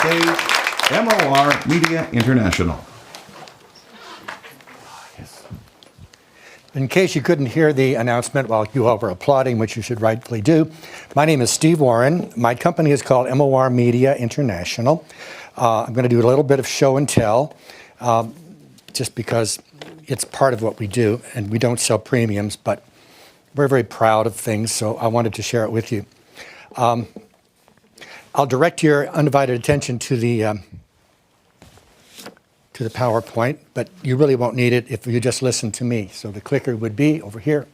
stage, MOR Media International. In case you couldn't hear the announcement while you all were applauding, which you should rightfully do, my name is Steve Warren. My company is called MOR Media International. I'm going to do a little bit of show and tell, just because it's part of what we do, and we don't sell premiums, but we're very proud of things, so I wanted to share it with you. I'll direct your undivided attention to the PowerPoint, but you really won't need it if you just listen to me. So the clicker would be over here,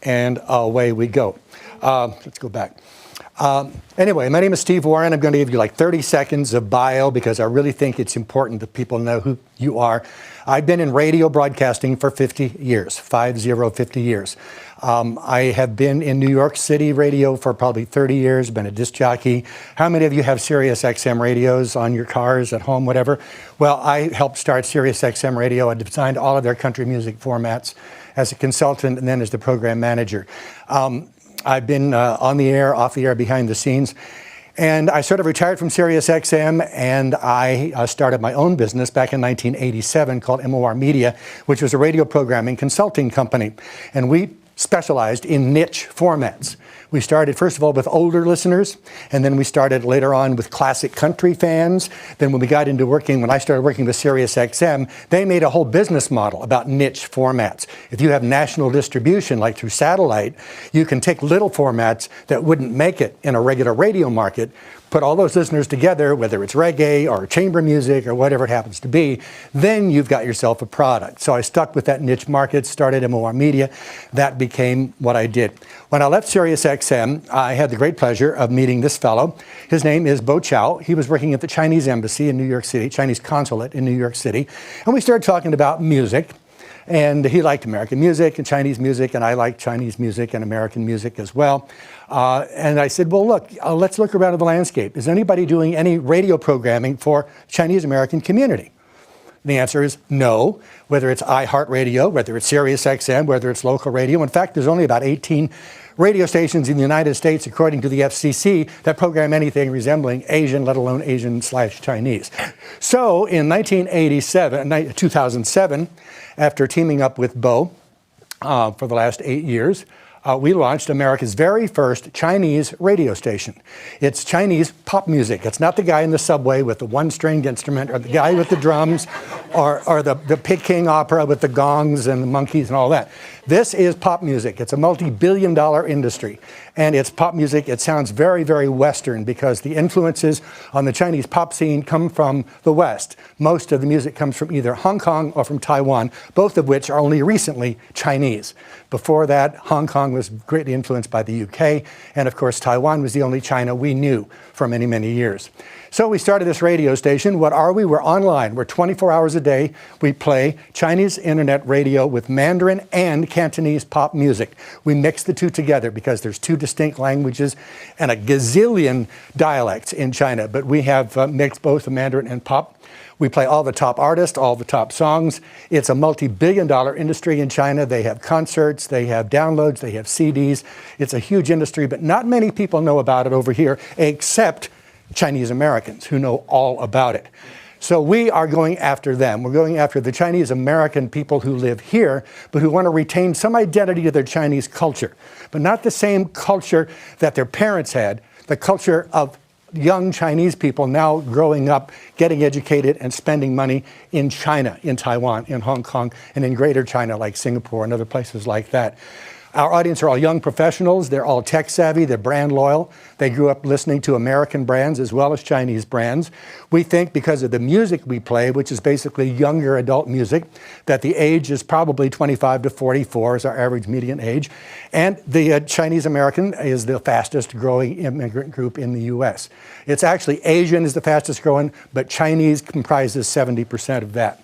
and away we go. Let's go back. Anyway, my name is Steve Warren. I'm going to give you like 30 seconds of bio because I really think it's important that people know who you are. I've been in radio broadcasting for 50 years, 50 years. I have been in New York City radio for probably 30 years, been a disc jockey. How many of you have Sirius XM radios on your cars, at home, whatever? Well, I helped start Sirius XM Radio. I designed all of their country music formats as a consultant and then as the program manager. I've been on the air, off the air, behind the scenes. And I sort of retired from Sirius XM, and I started my own business back in 1987 called MOR Media, which was a radio programming consulting company. And we specialized in niche formats. We started, first of all, with older listeners, and then we started later on with classic country fans. Then when I started working with Sirius XM, they made a whole business model about niche formats. If you have national distribution, like through satellite, you can take little formats that wouldn't make it in a regular radio market, put all those listeners together, whether it's reggae or chamber music or whatever it happens to be, then you've got yourself a product. So I stuck with that niche market, started MOR Media. That became what I did. When I left Sirius XM, I had the great pleasure of meeting this fellow. His name is Bo Chow. He was working at the Chinese embassy in New York City, Chinese consulate in New York City. And we started talking about music. And he liked American music and Chinese music, and I liked Chinese music and American music as well. And I said, well, look, let's look around at the landscape. Is anybody doing any radio programming for Chinese American community? The answer is no, whether it's iHeartRadio, whether it's Sirius XM, whether it's local radio. In fact, there's only about 18 radio stations in the United States, according to the FCC, that program anything resembling Asian, let alone Asian/Chinese. So in 2007, after teaming up with Bo for the last 8 years, we launched America's very first Chinese radio station. It's Chinese pop music. It's not the guy in the subway with the one-stringed instrument, or the guy with the drums, or the Peking opera with the gongs and the monkeys and all that. This is pop music. It's a multi-billion-dollar industry. And it's pop music. It sounds very, very Western because the influences on the Chinese pop scene come from the West. Most of the music comes from either Hong Kong or from Taiwan, both of which are only recently Chinese. Before that, Hong Kong was greatly influenced by the UK, and of course Taiwan was the only China we knew for many, many years. So we started this radio station. What are we? We're online. We're 24 hours a day. We play Chinese internet radio with Mandarin and Cantonese pop music. We mix the two together because there's two distinct languages and a gazillion dialects in China, but we have mixed both the Mandarin and pop. We play all the top artists, all the top songs. It's a multi-billion-dollar industry in China. They have concerts, they have downloads, they have CDs. It's a huge industry, but not many people know about it over here, except Chinese Americans who know all about it. So we are going after them. We're going after the Chinese American people who live here, but who want to retain some identity to their Chinese culture, but not the same culture that their parents had, the culture of young Chinese people now growing up, getting educated and spending money in China, in Taiwan, in Hong Kong, and in Greater China like Singapore and other places like that. Our audience are all young professionals. They're all tech savvy. They're brand loyal. They grew up listening to American brands as well as Chinese brands. We think because of the music we play, which is basically younger adult music, that the age is probably 25 to 44 is our average median age. And the Chinese American is the fastest growing immigrant group in the U.S. It's actually Asian is the fastest growing, but Chinese comprises 70% of that.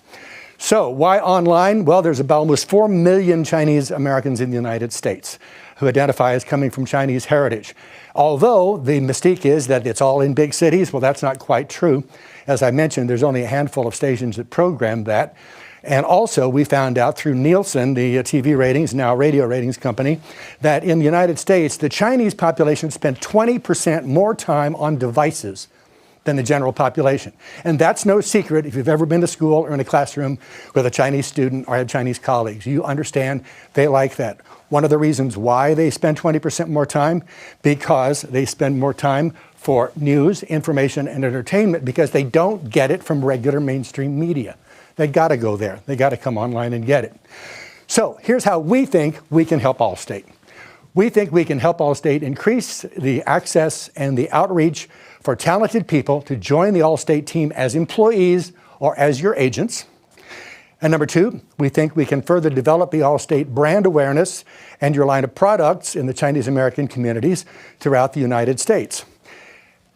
So why online? Well, there's about almost 4 million Chinese Americans in the United States who identify as coming from Chinese heritage. Although the mystique is that it's all in big cities, well, that's not quite true. As I mentioned, there's only a handful of stations that program that. And also, we found out through Nielsen, the TV ratings, now radio ratings company, that in the United States, the Chinese population spent 20% more time on devices than the general population. And that's no secret if you've ever been to school or in a classroom with a Chinese student or have Chinese colleagues. You understand they like that. One of the reasons why they spend 20% more time, because they spend more time for news, information, and entertainment, because they don't get it from regular mainstream media. They got to go there. They got to come online and get it. So here's how we think we can help Allstate. We think we can help Allstate increase the access and the outreach for talented people to join the Allstate team as employees or as your agents. And number two, we think we can further develop the Allstate brand awareness and your line of products in the Chinese American communities throughout the United States.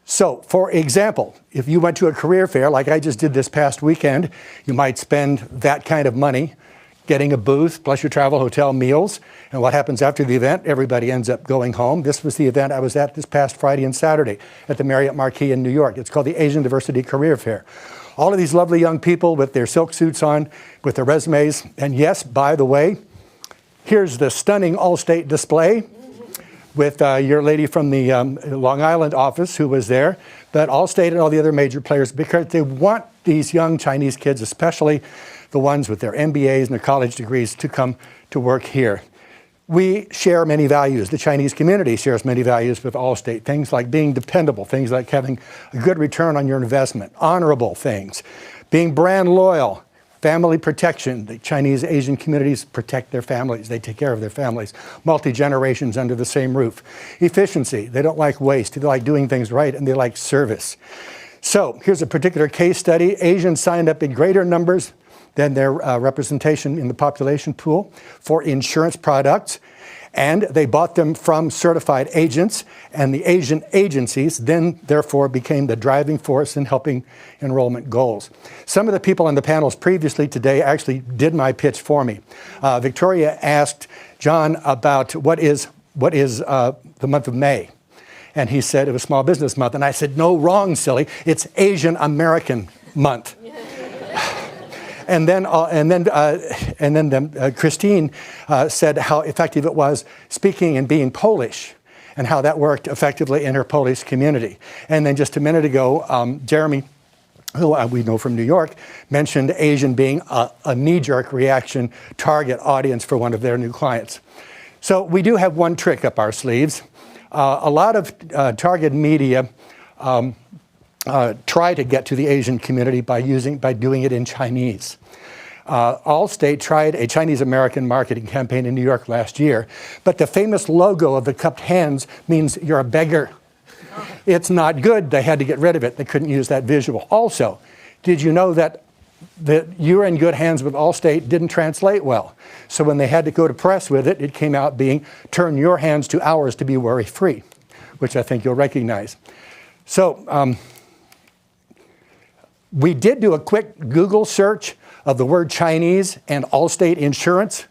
So, for example, if you went to a career fair like I just did this past weekend, you might spend that kind of money getting a booth, plus your travel, hotel, meals. And what happens after the event? Everybody ends up going home. This was the event I was at this past Friday and Saturday at the Marriott Marquis in New York. It's called the Asian Diversity Career Fair. All of these lovely young people with their silk suits on, with their resumes. And yes, by the way, here's the stunning Allstate display with your lady from the Long Island office who was there, but Allstate and all the other major players, because they want these young Chinese kids, especially the ones with their MBAs and their college degrees, to come to work here. We share many values. The Chinese community shares many values with Allstate. Things like being dependable, things like having a good return on your investment, honorable things, being brand loyal, family protection. The Chinese Asian communities protect their families. They take care of their families. Multi-generations under the same roof. Efficiency. They don't like waste. They like doing things right, and they like service. So here's a particular case study. Asians signed up in greater numbers than their representation in the population pool for insurance products. And they bought them from certified agents, and the Asian agencies then therefore became the driving force in helping enrollment goals. Some of the people on the panels previously today actually did my pitch for me. Victoria asked John about what is the month of May. And he said it was Small Business Month. And I said, no, wrong, silly. It's Asian American Month. And then Christine said how effective it was speaking and being Polish, and how that worked effectively in her Polish community. And then just a minute ago, Jeremy, who we know from New York, mentioned Asian being a knee-jerk reaction target audience for one of their new clients. So we do have one trick up our sleeves. A lot of target media try to get to the Asian community by doing it in Chinese. Allstate tried a Chinese-American marketing campaign in New York last year, but the famous logo of the cupped hands means you're a beggar. It's not good. They had to get rid of it. They couldn't use that visual. Also, did you know that you're in good hands with Allstate didn't translate well? So when they had to go to press with it, it came out being turn your hands to ours to be worry-free, which I think you'll recognize. So we did do a quick Google search of the word Chinese and Allstate Insurance,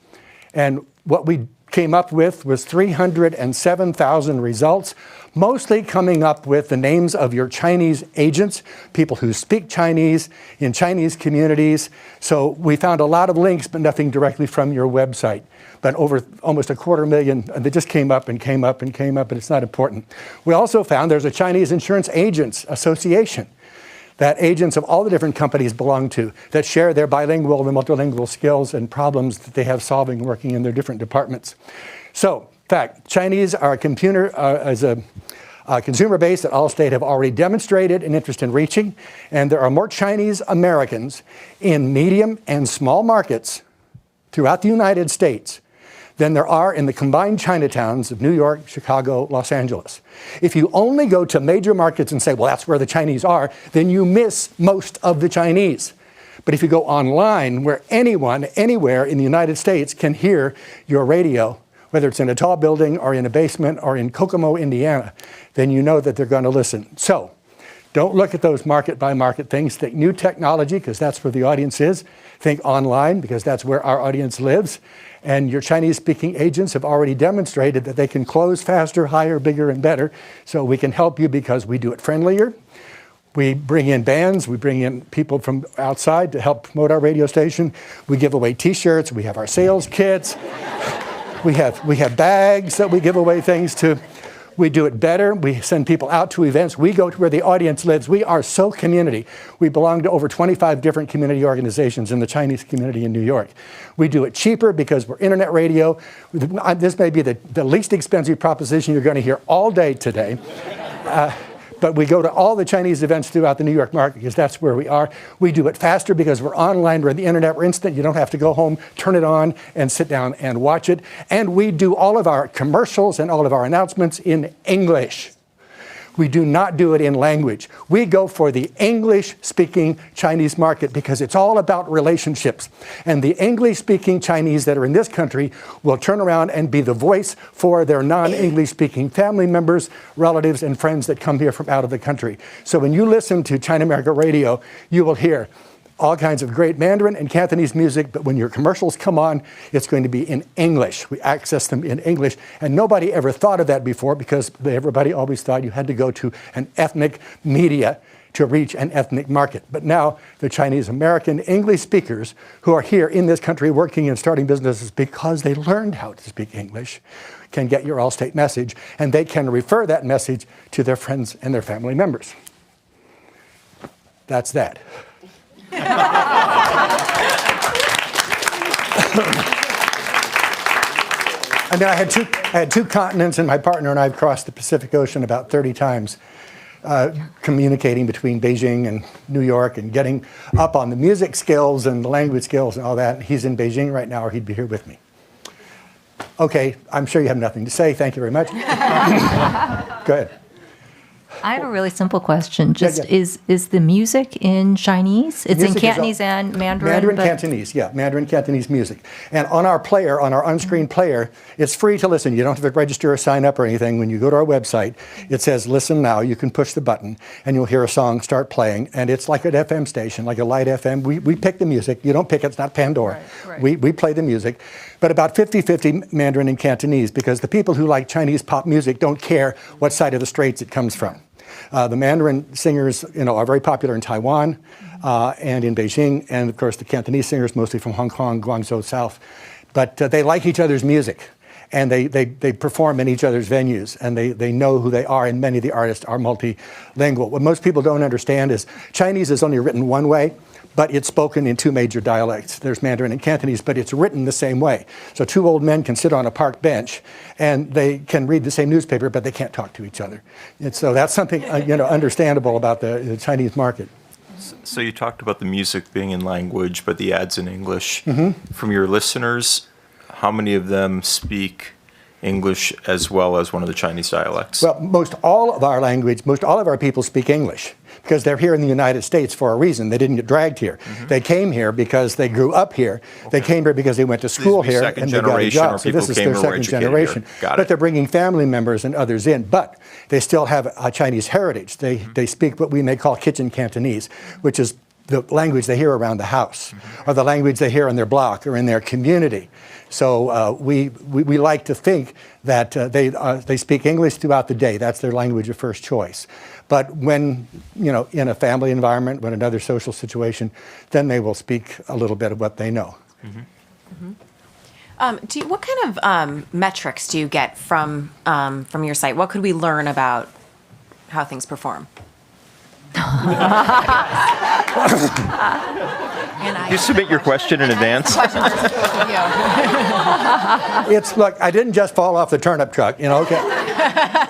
and what we came up with was 307,000 results, mostly coming up with the names of your Chinese agents, people who speak Chinese in Chinese communities. So we found a lot of links, but nothing directly from your website. But over almost 250,000, they just came up and came up and came up, but it's not important. We also found there's a Chinese Insurance Agents Association that agents of all the different companies belong to, that share their bilingual and multilingual skills and problems that they have solving working in their different departments. So, in fact, Chinese are as a consumer base that Allstate have already demonstrated an interest in reaching, and there are more Chinese Americans in medium and small markets throughout the United States than there are in the combined Chinatowns of New York, Chicago, Los Angeles. If you only go to major markets and say, well, that's where the Chinese are, then you miss most of the Chinese. But if you go online, where anyone, anywhere in the United States can hear your radio, whether it's in a tall building or in a basement or in Kokomo, Indiana, then you know that they're going to listen. So don't look at those market-by-market things. Think new technology, because that's where the audience is. Think online, because that's where our audience lives. And your Chinese-speaking agents have already demonstrated that they can close faster, higher, bigger, and better. So we can help you because we do it friendlier. We bring in bands. We bring in people from outside to help promote our radio station. We give away T-shirts. We have our sales kits. We have bags that we give away things to. We do it better. We send people out to events. We go to where the audience lives. We are so community. We belong to over 25 different community organizations in the Chinese community in New York. We do it cheaper because we're internet radio. This may be the least expensive proposition you're going to hear all day today. But we go to all the Chinese events throughout the New York market because that's where we are. We do it faster because we're online, we're on the internet, we're instant. You don't have to go home, turn it on, and sit down and watch it. And we do all of our commercials and all of our announcements in English. We do not do it in language. We go for the English-speaking Chinese market because it's all about relationships. And the English-speaking Chinese that are in this country will turn around and be the voice for their non-English-speaking family members, relatives, and friends that come here from out of the country. So when you listen to Chinamerica Radio, you will hear all kinds of great Mandarin and Cantonese music, but when your commercials come on, it's going to be in English. We access them in English, and nobody ever thought of that before because everybody always thought you had to go to an ethnic media to reach an ethnic market. But now the Chinese American English speakers who are here in this country working and starting businesses because they learned how to speak English can get your Allstate message, and they can refer that message to their friends and their family members. That's that. And then I had two continents, and my partner and I have crossed the Pacific Ocean about 30 times, communicating between Beijing and New York and getting up on the music skills and the language skills and all that. He's in Beijing right now, or he'd be here with me. Okay, I'm sure you have nothing to say. Thank you very much. Go ahead. I have a really simple question. Yeah. Is the music in Chinese? It's in Cantonese and Mandarin? Mandarin Cantonese, yeah, Mandarin Cantonese music. And on our player, on our on-screen player, it's free to listen. You don't have to register or sign up or anything. When you go to our website, it says listen now. You can push the button and you'll hear a song start playing. And it's like an FM station, like a light FM. We pick the music. You don't pick it. It's not Pandora. Right. We play the music. But about 50-50 Mandarin and Cantonese, because the people who like Chinese pop music don't care what side of the straits it comes from. The Mandarin singers, are very popular in Taiwan and in Beijing, and of course the Cantonese singers mostly from Hong Kong, Guangzhou South. But they like each other's music, and they perform in each other's venues, and they know who they are, and many of the artists are multilingual. What most people don't understand is Chinese is only written one way, but it's spoken in two major dialects. There's Mandarin and Cantonese, but it's written the same way. So two old men can sit on a park bench, and they can read the same newspaper, but they can't talk to each other. And so that's something understandable about the Chinese market. So you talked about the music being in language, but the ads in English. Mm-hmm. From your listeners, how many of them speak English as well as one of the Chinese dialects? Well, most all of our people speak English because they're here in the United States for a reason. They didn't get dragged here. Mm-hmm. They came here because they grew up here. Okay. They came here because they went to school here and they got a job. So this is their second generation. But they're bringing family members and others in. But they still have a Chinese heritage. They speak what we may call kitchen Cantonese, which is the language they hear around the house, or the language they hear in their block or in their community. So we like to think that they speak English throughout the day. That's their language of first choice. But when, in a family environment, when another social situation, then they will speak a little bit of what they know. Mm-hmm. Mm-hmm. What kind of metrics do you get from your site? What could we learn about how things perform? You submit your question in advance. Look, I didn't just fall off the turnip truck, okay.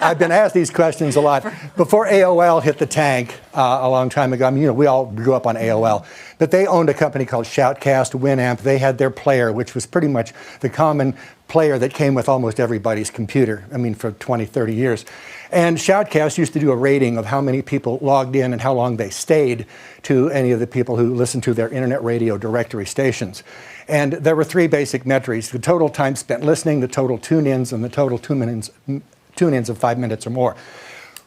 I've been asked these questions a lot. Before AOL hit the tank a long time ago, we all grew up on AOL, but they owned a company called Shoutcast, Winamp. They had their player, which was pretty much the common player that came with almost everybody's computer, for 20, 30 years. And Shoutcast used to do a rating of how many people logged in and how long they stayed to any of the people who listened to their internet radio directory stations. And there were three basic metrics: the total time spent listening, the total tune-ins, and the total tune-ins of 5 minutes or more.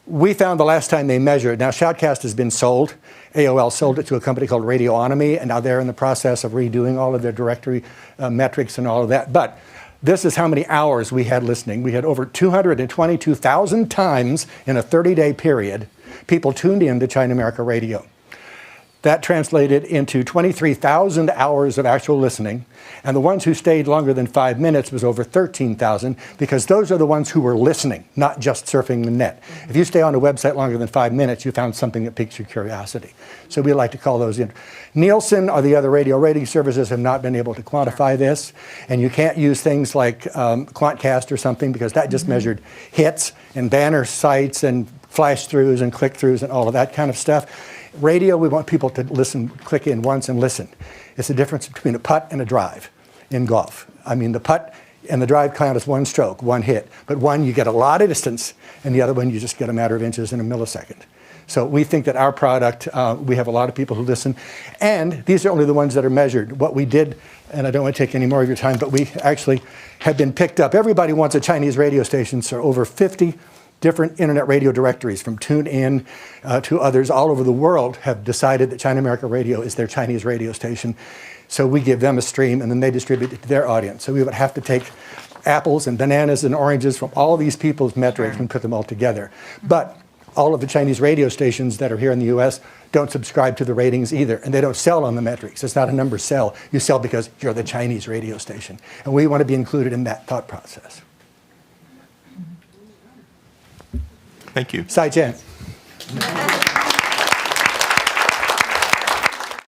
We found the last time they measured, now Shoutcast has been sold. AOL sold it to a company called Radionomy, and now they're in the process of redoing all of their directory metrics and all of that. But this is how many hours we had listening. We had over 222,000 times in a 30-day period, people tuned in to Chinamerica Radio. That translated into 23,000 hours of actual listening. And the ones who stayed longer than 5 minutes was over 13,000, because those are the ones who were listening, not just surfing the net. If you stay on a website longer than 5 minutes, you found something that piques your curiosity. So we like to call those in. Nielsen or the other radio rating services have not been able to quantify this. And you can't use things like Quantcast or something, because that just measured hits and banner sites and flash-throughs and click-throughs and all of that kind of stuff. Radio, we want people to listen, click in once and listen. It's the difference between a putt and a drive in golf. I mean, the putt and the drive count as one stroke, one hit. But one, you get a lot of distance, and the other one, you just get a matter of inches in a millisecond. So we think that our product, we have a lot of people who listen. And these are only the ones that are measured. What we did, and I don't want to take any more of your time, but we actually have been picked up. Everybody wants a Chinese radio station, so over 50 different internet radio directories, from TuneIn to others all over the world, have decided that Chinamerica Radio is their Chinese radio station. So we give them a stream, and then they distribute it to their audience. So we would have to take apples and bananas and oranges from all these people's metrics and put them all together. But all of the Chinese radio stations that are here in the US don't subscribe to the ratings either, and they don't sell on the metrics. It's not a number sell. You sell because you're the Chinese radio station. And we want to be included in that thought process. Thank you. 再见。